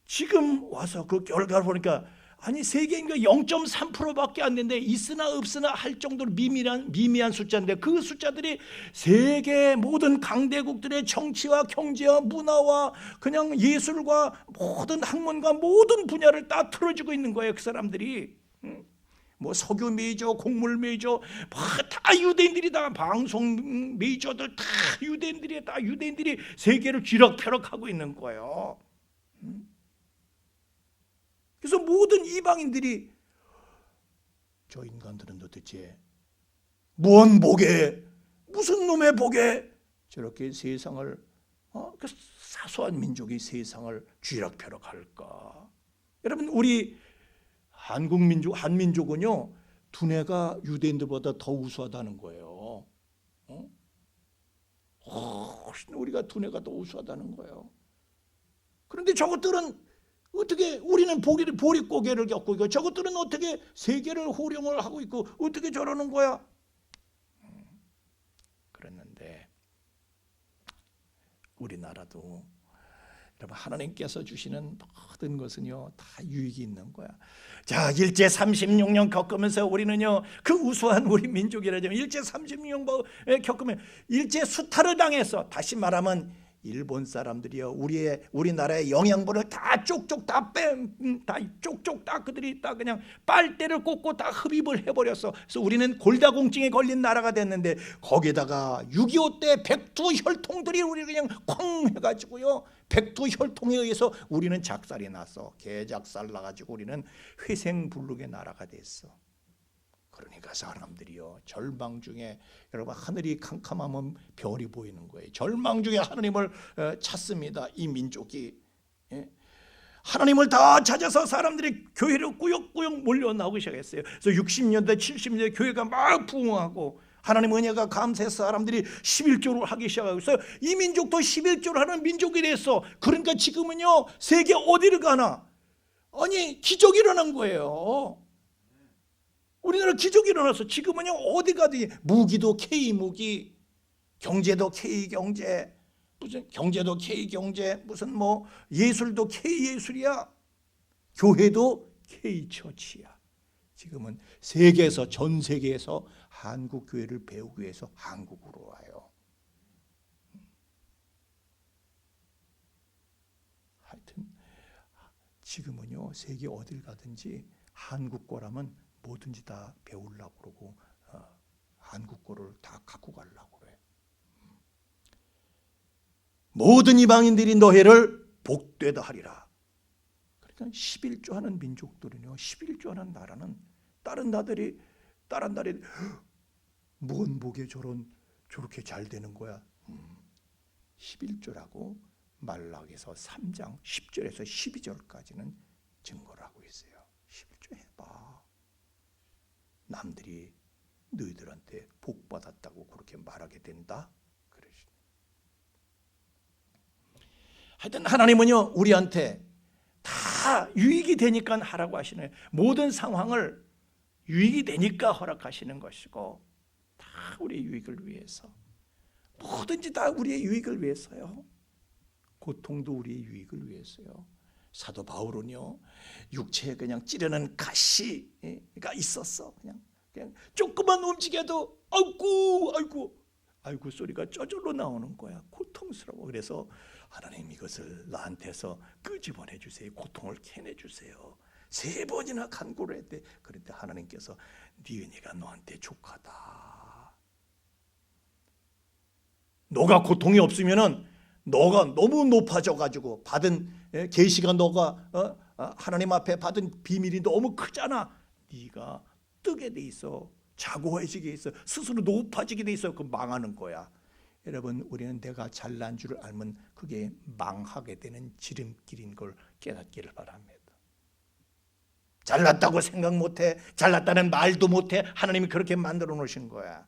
[SPEAKER 3] 지금 와서 그 결과를 보니까 아니 세계 인구가 0.3%밖에 안 되는데 있으나 없으나 할 정도로 미미한 숫자인데 그 숫자들이 세계 모든 강대국들의 정치와 경제와 문화와 그냥 예술과 모든 학문과 모든 분야를 다 틀어지고 있는 거예요. 그 사람들이 뭐 석유 메이저, 곡물 메이저 다 유대인들이다. 방송 메이저들 다 유대인들이 세계를 쥐락펴락하고 있는 거예요. 그래서 모든 이방인들이 저 인간들은 도대체 무슨 복에 무슨 놈의 복에 저렇게 세상을 그 사소한 민족이 세상을 쥐락펴락할까? 여러분, 우리 한민족은요 두뇌가 유대인들보다 더 우수하다는 거예요. 훨씬 우리가 두뇌가 더 우수하다는 거예요. 그런데 저것들은 어떻게 우리는 보릿고개를 겪고 있고 저것들은 어떻게 세계를 호령을 하고 있고 어떻게 저러는 거야? 그랬는데 우리나라도 여러분 하나님께서 주시는 모든 것은요 다 유익이 있는 거야. 자, 일제 36년 겪으면서 우리는요 그 우수한 우리 민족이라면 일제 36년 겪으면 일제 수탈을 당해서 다시 말하면 일본 사람들이요 우리나라의 영양분을 다 쪽쪽 다 그들이 다 그냥 빨대를 꽂고 다 흡입을 해버렸어. 그래서 우리는 골다공증에 걸린 나라가 됐는데 거기다가 6.25 때 백두혈통들이 우리 그냥 쾅 해가지고요 백두혈통에 의해서 우리는 작살이 났어. 개작살 나가지고 우리는 회생불능의 나라가 됐어. 그러니까 사람들이요 절망 중에 여러분 하늘이 캄캄하면 별이 보이는 거예요. 절망 중에 하나님을 찾습니다. 이 민족이 하나님을 다 찾아서 사람들이 교회로 꾸역꾸역 몰려 나오기 시작했어요. 그래서 60년대 70년대 교회가 막 부흥하고 하나님 은혜가 감사해서 사람들이 11조를 하기 시작하고 있어요. 이 민족도 11조를 하는 민족이 됐어. 그러니까 지금은요 세계 어디를 가나 아니 기적이 일어난 거예요. 우리나라 기적이 일어나서 지금은요 어디 가든 무기도 K 무기, 경제도 K 경제, 무슨 경제도 K 경제, 무슨 뭐 예술도 K 예술이야. 교회도 K 처치야. 지금은 세계에서 전 세계에서 한국 교회를 배우기 위해서 한국으로 와요. 하여튼 지금은요 세계 어딜 가든지 한국 거라면 뭐든지 다 배우려고 그러고 한국 거를 다 갖고 가려고 그래. 모든 이방인들이 너희를 복되다 하리라. 그러니까 11조 하는 민족들은요 11조 하는 나라는 다른 나라들이 뭔 복에 저렇게 잘 되는 거야. 11조라고 말라기서 3장 10절에서 12절까지는 증거를 하고 있어요. 11조 해봐. 남들이 너희들한테 복 받았다고 그렇게 말하게 된다. 그러시네. 하여튼 하나님은요 우리한테 다 유익이 되니까 하라고 하시는, 모든 상황을 유익이 되니까 허락하시는 것이고 다 우리의 유익을 위해서, 뭐든지 다 우리의 유익을 위해서요. 고통도 우리의 유익을 위해서요. 사도 바울은요 육체에 그냥 찌르는 가시가 있었어. 그냥 조금만 움직여도 아이고 소리가 저절로 나오는 거야. 고통스러워. 그래서 하나님 이것을 나한테서 끄집어내 주세요. 고통을 캐내 주세요. 3번이나 간구를 했대. 그런데 하나님께서 네 은혜가 너한테 족하다. 너가 고통이 없으면은 너가 너무 높아져 가지고 받은 계시가, 너가 하나님 앞에 받은 비밀이 너무 크잖아. 네가 뜨게 돼 있어. 자고해지게 있어. 스스로 높아지게 돼 있어. 그 망하는 거야. 여러분, 우리는 내가 잘난 줄 알면 그게 망하게 되는 지름길인 걸 깨닫기를 바랍니다. 잘났다고 생각 못해, 잘났다는 말도 못해. 하나님이 그렇게 만들어 놓으신 거야.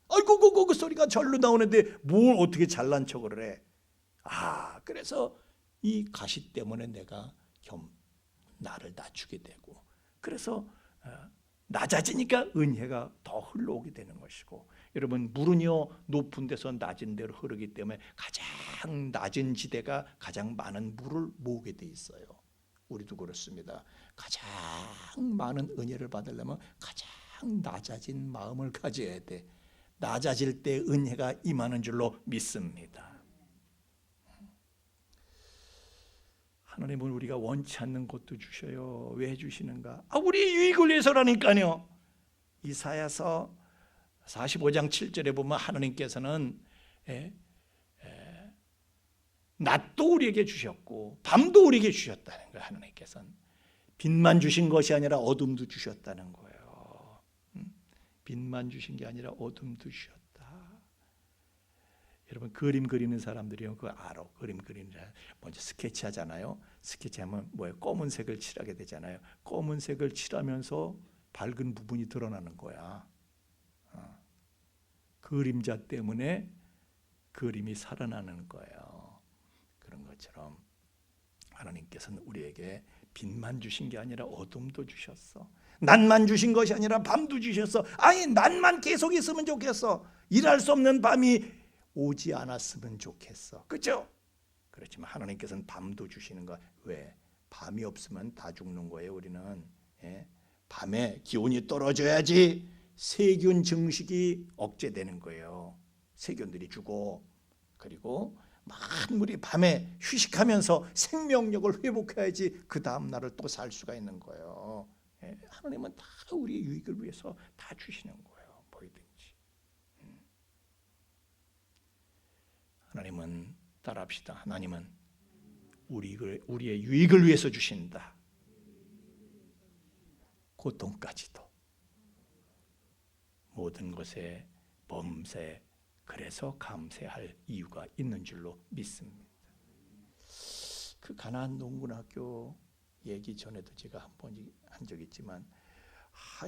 [SPEAKER 3] 아이고 그 소리가 절로 나오는데 뭘 어떻게 잘난 척을 해. 그래서 이 가시 때문에 내가 나를 낮추게 되고, 그래서 낮아지니까 은혜가 더 흘러오게 되는 것이고, 여러분 물은요 높은 데서 낮은 데로 흐르기 때문에 가장 낮은 지대가 가장 많은 물을 모으게 돼 있어요. 우리도 그렇습니다. 가장 많은 은혜를 받으려면 가장 낮아진 마음을 가져야 돼. 낮아질 때 은혜가 임하는 줄로 믿습니다. 하나님은 우리가 원치 않는 것도 주셔요. 왜 주시는가? 우리의 유익을 위해서라니까요. 이사야서 45장 7절에 보면 하나님께서는 낮도 우리에게 주셨고 밤도 우리에게 주셨다는 거예요. 하나님께서는 빛만 주신 것이 아니라 어둠도 주셨다는 거예요. 빛만 주신 게 아니라 어둠도 주셨다. 여러분 그림 그리는 사람들이요 그거 알아. 그림 그리는 사람 먼저 스케치 하잖아요. 스케치하면 뭐예요? 검은색을 칠하게 되잖아요. 검은색을 칠하면서 밝은 부분이 드러나는 거야. 그림자 때문에 그림이 살아나는 거예요. 그런 것처럼 하나님께서는 우리에게 빛만 주신 게 아니라 어둠도 주셨어. 낮만 주신 것이 아니라 밤도 주셨어. 낮만 계속 있으면 좋겠어. 일할 수 없는 밤이 오지 않았으면 좋겠어. 그렇죠? 그렇지만 하나님께서는 밤도 주시는 거야. 왜? 밤이 없으면 다 죽는 거예요. 우리는 밤에 기온이 떨어져야지 세균 증식이 억제되는 거예요. 세균들이 죽어. 그리고 만물이 밤에 휴식하면서 생명력을 회복해야지 그 다음 날을 또 살 수가 있는 거예요. 하나님은 다 우리의 유익을 위해서 다 주시는 거예요. 뭐든지. 하나님은 따라합시다. 하나님은 우리의 유익을 위해서 주신다. 고통까지도. 모든 것에 범세, 그래서 감사할 이유가 있는 줄로 믿습니다. 그 가나안 농군학교 얘기 전에도 제가 한 번 한 적 있지만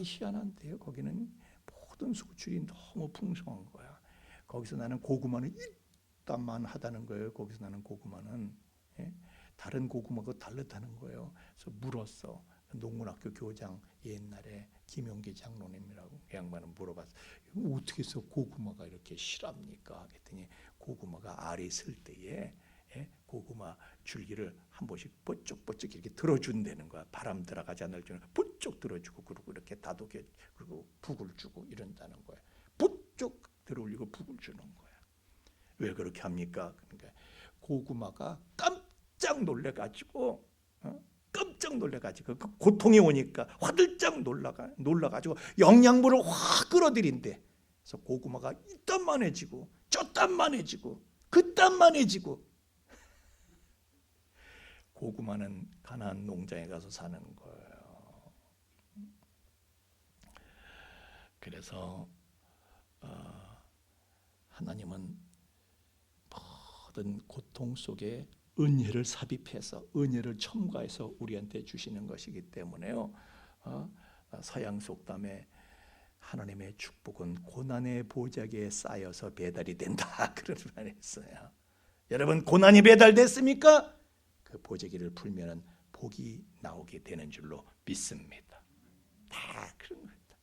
[SPEAKER 3] 희한한데요. 거기는 모든 수출이 너무 풍성한 거야. 거기서 나는 고구마는 일단만 하다는 거예요. 거기서 나는 고구마는 다른 고구마가 다르다는 거예요. 그래서 물었어. 농문학교 교장 옛날에 김용기 장로님이라고 그 양반은 물어봤어. 어떻게 해서 고구마가 이렇게 실합니까? 그랬더니 고구마가 알이 쓸 때에 고구마 줄기를 한 번씩 뻗쩍뻗쩍 이렇게 들어준다는 거야. 바람 들어가지 않을 줄은 뻗쩍 들어주고 그리고 이렇게 다독여 그리고 북을 주고 이런다는 거야. 뻗쩍 들어올리고 북을 주는 거야. 왜 그렇게 합니까? 그러니까 고구마가 깜짝 놀래가지고 깜짝 놀래가지고 그 고통이 오니까 화들짝 놀라가지고 영양분을 확 끌어들인대. 그래서 고구마가 이딴만해지고 저딴만해지고 그딴만해지고. 고구마는 가나안 농장에 가서 사는 거예요. 그래서 하나님은 모든 고통 속에 은혜를 삽입해서 은혜를 첨가해서 우리한테 주시는 것이기 때문에요. 서양 속담에 하나님의 축복은 고난의 보자기에 쌓여서 배달이 된다 그런 말이 있어요. 여러분 고난이 배달됐습니까? 그 보자기를 풀면은 복이 나오게 되는 줄로 믿습니다. 다 그런 겁니다.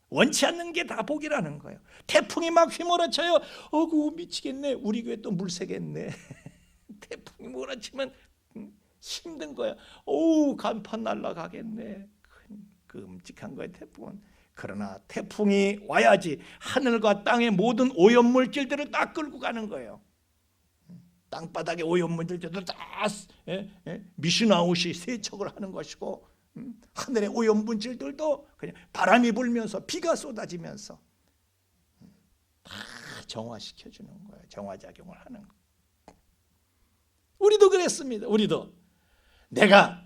[SPEAKER 3] 원치 않는 게 다 복이라는 거예요. 태풍이 막 휘몰아쳐요. 어구 미치겠네. 우리 교회 또 물새겠네. 태풍이 몰아치면 힘든 거야. 오 간판 날아가겠네. 끔찍한 거예요 태풍은. 그러나 태풍이 와야지 하늘과 땅의 모든 오염물질들을 다 끌고 가는 거예요. 땅바닥에 오염물질들도 다 미신아웃이 세척을 하는 것이고 하늘의 오염물질들도 그냥 바람이 불면서 비가 쏟아지면서 다 정화시켜주는 거예요. 정화작용을 하는 거예요. 우리도 그랬습니다. 우리도 내가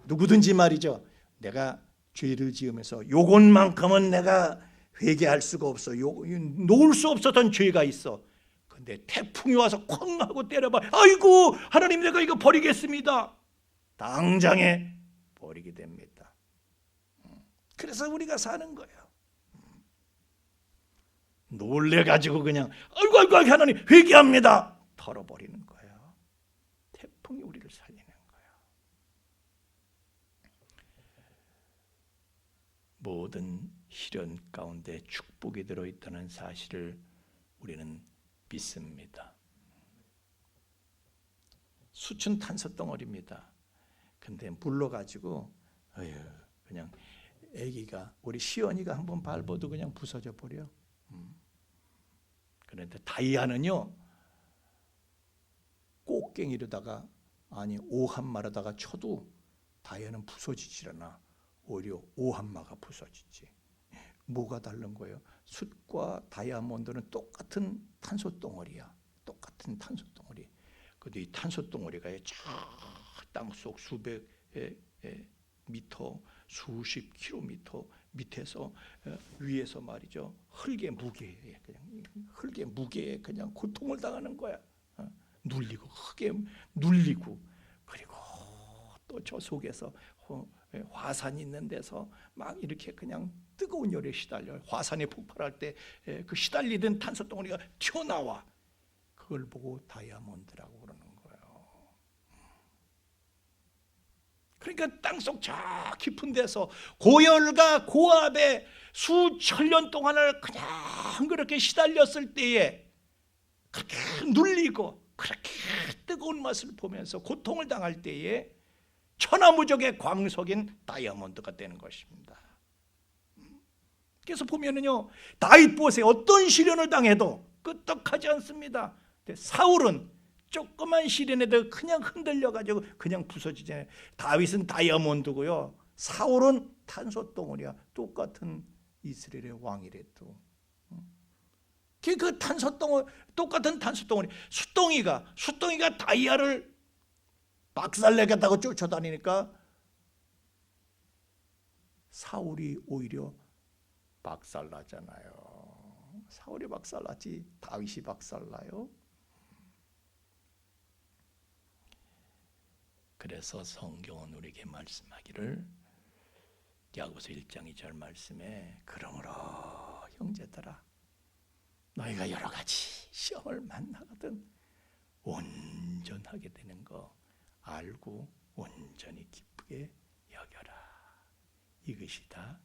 [SPEAKER 3] 누구든지 말이죠. 내가 죄를 지으면서 요것만큼은 내가 회개할 수가 없어. 놓을 수 없었던 죄가 있어. 근데 태풍이 와서 쾅 하고 때려봐. 아이고 하나님 내가 이거 버리겠습니다. 당장에 버리게 됩니다. 그래서 우리가 사는 거예요. 놀래가지고 그냥 아이고 하나님 회개합니다. 털어버리는 거예요. 태풍이 우리를 살리는 거예요. 모든 시련 가운데 축복이 들어있다는 사실을 우리는 믿습니다. 수춘 탄소 덩어리입니다. 근데 물러가지고 그냥 아기가 우리 시연이가 한번 밟아도 그냥 부서져 버려. 그런데 다이아는요 꽃갱이로다가 아니 오한마로다가 쳐도 다이아는 부서지질 않아. 오히려 오한마가 부서지지. 뭐가 다른 거예요? 숯과 다이아몬드는 똑같은 탄소 덩어리야. 똑같은 탄소 덩어리. 근데 이 탄소 덩어리가 땅속 수백 미터, 수십 킬로미터 밑에서 위에서 말이죠. 흙의 무게에 그냥 흙의 무게에 그냥 고통을 당하는 거야. 눌리고 흙에 눌리고 그리고 또 저 속에서 화산이 있는 데서 막 이렇게 그냥 뜨거운 열에 시달려. 화산이 폭발할 때 그 시달리던 탄소 덩어리가 튀어나와. 그걸 보고 다이아몬드라고 그러는 거예요. 그러니까 땅속 저 깊은 데서 고열과 고압에 수천 년 동안을 그냥 그렇게 시달렸을 때에 그렇게 눌리고 그렇게 뜨거운 맛을 보면서 고통을 당할 때에 천하무적의 광석인 다이아몬드가 되는 것입니다. 그래서 보면은요 다윗보스에 어떤 시련을 당해도 끄떡하지 않습니다. 사울은 조그만 시련에도 그냥 흔들려가지고 그냥 부서지잖아요. 다윗은 다이아몬드고요. 사울은 탄소 덩어리야. 똑같은 이스라엘의 왕이래도. 그 탄소 덩어리, 똑같은 탄소 덩어리. 수덩이가 다이아를 박살내겠다고 쫓아다니니까 사울이 오히려 박살나잖아요. 사울이 박살나지 다윗이 박살나요. 그래서 성경은 우리에게 말씀하기를 야고보서 1장 2절 말씀에 그러므로 형제들아 너희가 여러 가지 시험을 만나거든 온전하게 되는 거 알고 온전히 기쁘게 여겨라. 이것이 다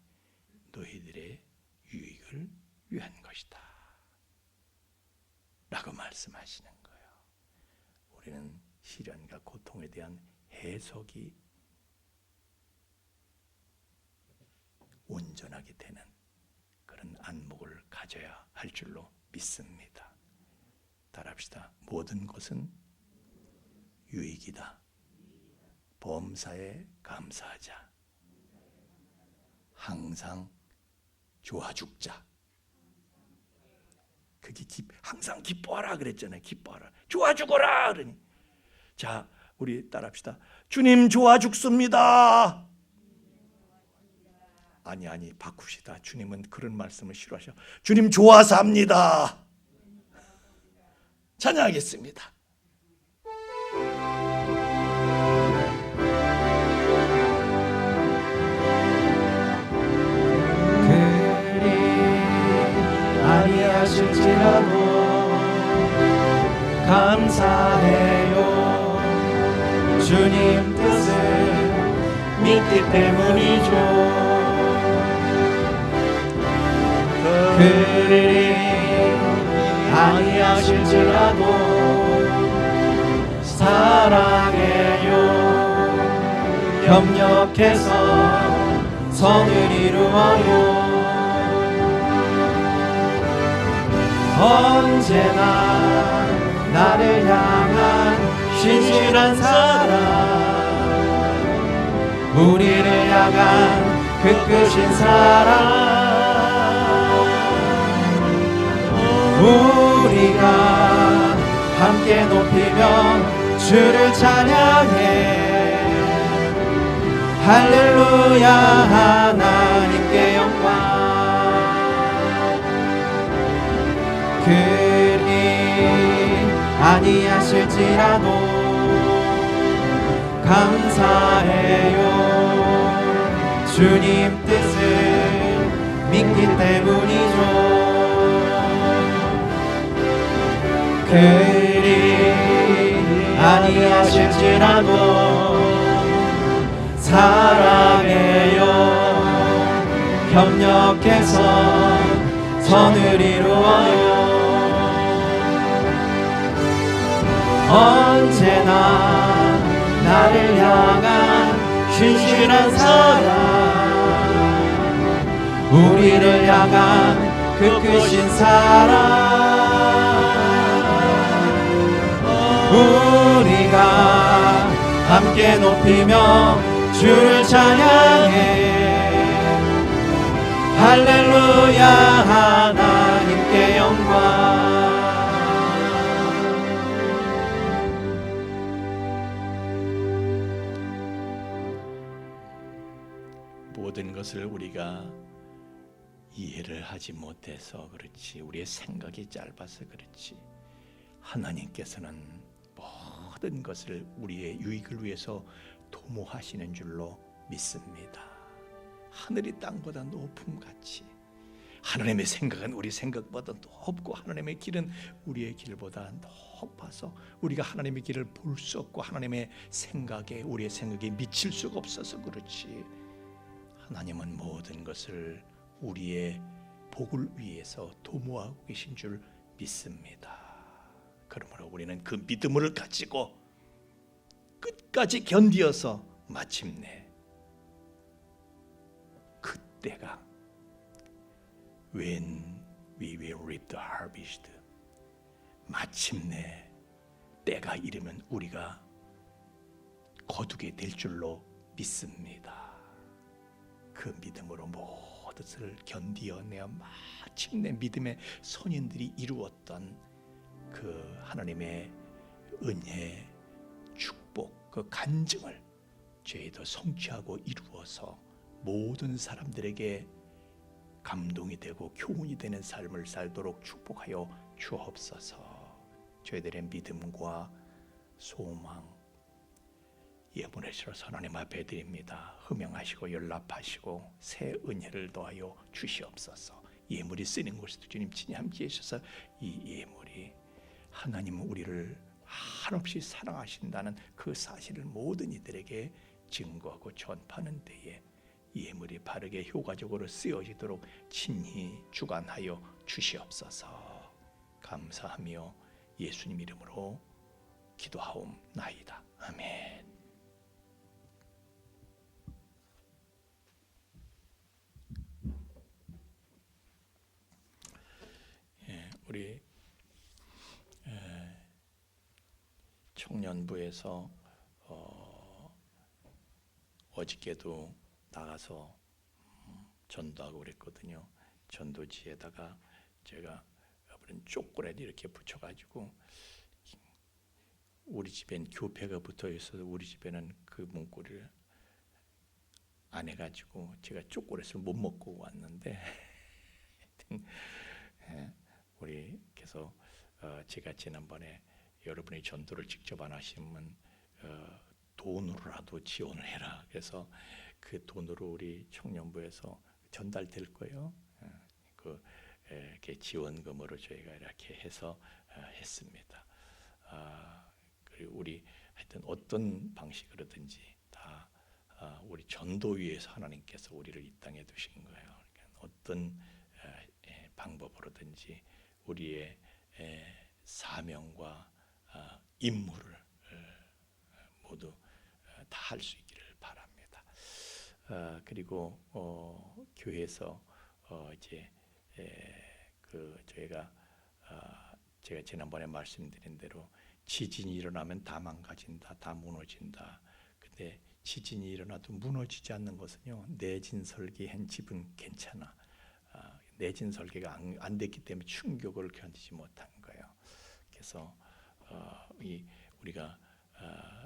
[SPEAKER 3] 너희들의 유익을 위한 것이다 라고 말씀하시는 거예요. 우리는 시련과 고통에 대한 해석이 온전하게 되는 그런 안목을 가져야 할 줄로 믿습니다. 따라합시다. 모든 것은 유익이다. 범사에 감사하자. 항상 좋아 죽자. 그게 항상 기뻐하라 그랬잖아요. 기뻐하라. 좋아 죽어라 그러니. 자, 우리 따라합시다. 주님 좋아 죽습니다. 아니 바꿉시다. 주님은 그런 말씀을 싫어하셔. 주님 좋아 삽니다. 찬양하겠습니다.
[SPEAKER 4] 그리 아니하실지라도 감사해요. 주님 뜻을 믿기 때문이죠. 그리 아니하실지라도 사랑해요. 협력해서 선을 이루어요. 언제나 나를 향한 신실한 사랑, 우리를 향한 그 크신 사랑, 우리가 함께 높이며 주를 찬양해. 할렐루야 하나님께 영광. 그리 아니하실지라도 감사해요. 주님 뜻을 믿기 때문이죠. 그리 아니하실지라도 사랑해요. 협력해서 선을 이루어요. 언제나 나를 향한 신실한 사랑, 우리를 향한 그 크신 사랑, 우리가 함께 높이며 주를 찬양해. 할렐루야 하나님께 영광.
[SPEAKER 3] 모든 것을 우리가 이해를 하지 못해서 그렇지, 우리의 생각이 짧아서 그렇지, 하나님께서는 모든 것을 우리의 유익을 위해서 도모하시는 줄로 믿습니다. 하늘이 땅보다 높음같이 하나님의 생각은 우리 생각보다 높고, 하나님의 길은 우리의 길보다 높아서 우리가 하나님의 길을 볼 수 없고 하나님의 생각에, 우리의 생각에 미칠 수가 없어서 그렇지, 하나님은 모든 것을 우리의 복을 위해서 도모하고 계신 줄 믿습니다. 그러므로 우리는 그 믿음을 가지고 끝까지 견디어서 마침내 그때가 when we will reap the harvest, 마침내 때가 이르면 우리가 거두게 될 줄로 믿습니다. 그 믿음으로 모든 것을 견디어내어 마침내 믿음의 선인들이 이루었던 그 하나님의 은혜, 축복, 그 간증을 저희도 성취하고 이루어서 모든 사람들에게 감동이 되고 교훈이 되는 삶을 살도록 축복하여 주옵소서. 저희들의 믿음과 소망, 예물의 시로서 하나님 앞에 드립니다. 흠양하시고 연락하시고 새 은혜를 더하여 주시옵소서. 예물이 쓰는 곳에도 주님 친히 함께 하셔서 이 예물이 하나님은 우리를 한없이 사랑하신다는 그 사실을 모든 이들에게 증거하고 전파하는 데에 예물이 바르게 효과적으로 쓰여지도록 친히 주관하여 주시옵소서. 감사하며 예수님 이름으로 기도하옵나이다. 아멘. 우리 청년부에서 어저께도 나가서 전도하고 그랬거든요. 전도지에다가 제가 초콜릿 이렇게 붙여가지고, 우리 집엔 교패가 붙어 있어서 우리 집에는 그 문구를 안 해가지고 제가 초콜릿을 못 먹고 왔는데 우리 그래서 제가 지난번에 여러분이 전도를 직접 안 하시면 돈으로라도 지원을 해라. 그래서 그 돈으로 우리 청년부에서 전달될 거예요. 이렇게 지원금으로 저희가 이렇게 해서 했습니다. 그리고 우리 하여튼 어떤 방식으로든지 다 우리 전도 위해서 하나님께서 우리를 이 땅에 두신 거예요. 그러니까 어떤 방법으로든지 우리의 사명과 임무를 모두 다 할 수 있기를 바랍니다. 그리고 교회에서 이제 저희가 제가 지난번에 말씀드린 대로 지진이 일어나면 다 망가진다, 다 무너진다. 근데 지진이 일어나도 무너지지 않는 것은요, 내진 설계한 집은 괜찮아. 내진 설계가 안 됐기 때문에 충격을 견디지 못한 거예요. 그래서 우리가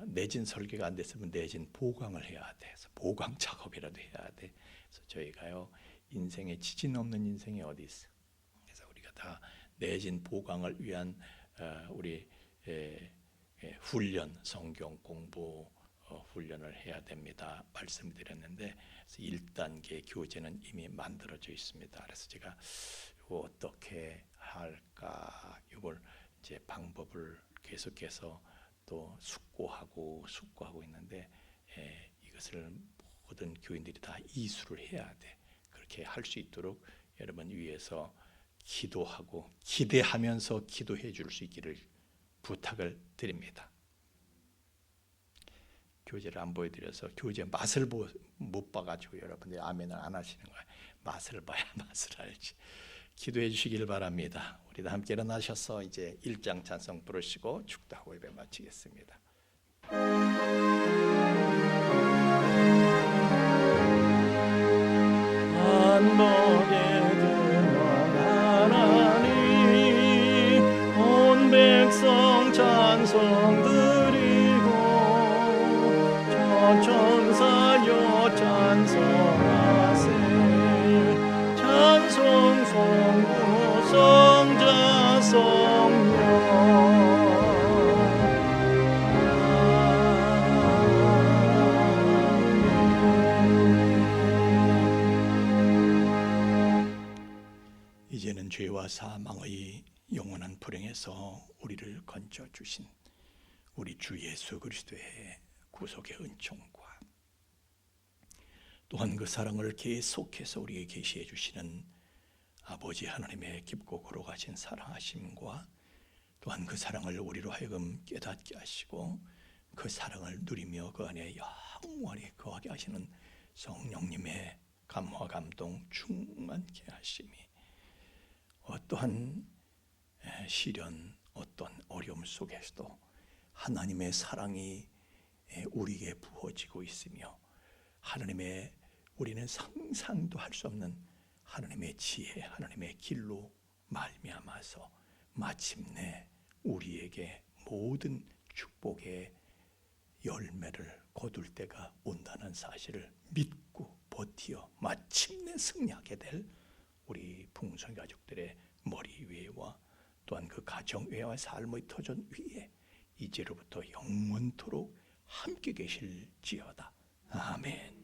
[SPEAKER 3] 내진 설계가 안 됐으면 내진 보강을 해야 돼. 그래서 보강 작업이라도 해야 돼. 그래서 저희가요, 인생에 지진 없는 인생이 어디 있어? 그래서 우리가 다 내진 보강을 위한 우리 훈련, 성경 공부 훈련을 해야 됩니다. 말씀드렸는데, 1단계 교재는 이미 만들어져 있습니다. 그래서 제가 이거 어떻게 할까, 이걸 이제 방법을 계속해서 또 숙고하고 있는데, 이것을 모든 교인들이 다 이수를 해야 돼. 그렇게 할 수 있도록 여러분 위해서 기도하고 기대하면서 기도해 줄 수 있기를 부탁을 드립니다. 교재를 안 보여드려서 교재 맛을 못 봐가지고 여러분들이 아멘을 안 하시는 거예요. 맛을 봐야 맛을 알지. 기도해 주시길 바랍니다. 우리 다 함께 일어나셔서 이제 1장 찬송 부르시고 축도하고 예배 마치겠습니다.
[SPEAKER 4] 한복에 근원 하나님 온 백성 찬송 드리고 천천사여 찬송하세 찬송 송구 성자 성령
[SPEAKER 3] 이제는 죄와 사망의 영원한 불행에서 우리를 건져 주신 우리 주 예수 그리스도의 구속의 은총과 또한 그 사랑을 계속해서 우리에게 계시해 주시는 아버지 하나님의 깊고 거룩하신 사랑하심과 또한 그 사랑을 우리로 하여금 깨닫게 하시고 그 사랑을 누리며 그 안에 영원히 거하게 하시는 성령님의 감화 감동 충만케 하심이 어떠한 시련, 어떤 어려움 속에서도 하나님의 사랑이 우리에게 부어지고 있으며 하나님의 우리는 상상도 할 수 없는 하나님의 지혜, 하나님의 길로 말미암아서 마침내 우리에게 모든 축복의 열매를 거둘 때가 온다는 사실을 믿고 버티어 마침내 승리하게 될 우리 풍성 가족들의 머리 위에와 또한 그 가정 위에와 삶의 터전 위에 이제로부터 영원토록 함께 계실지어다. 아멘.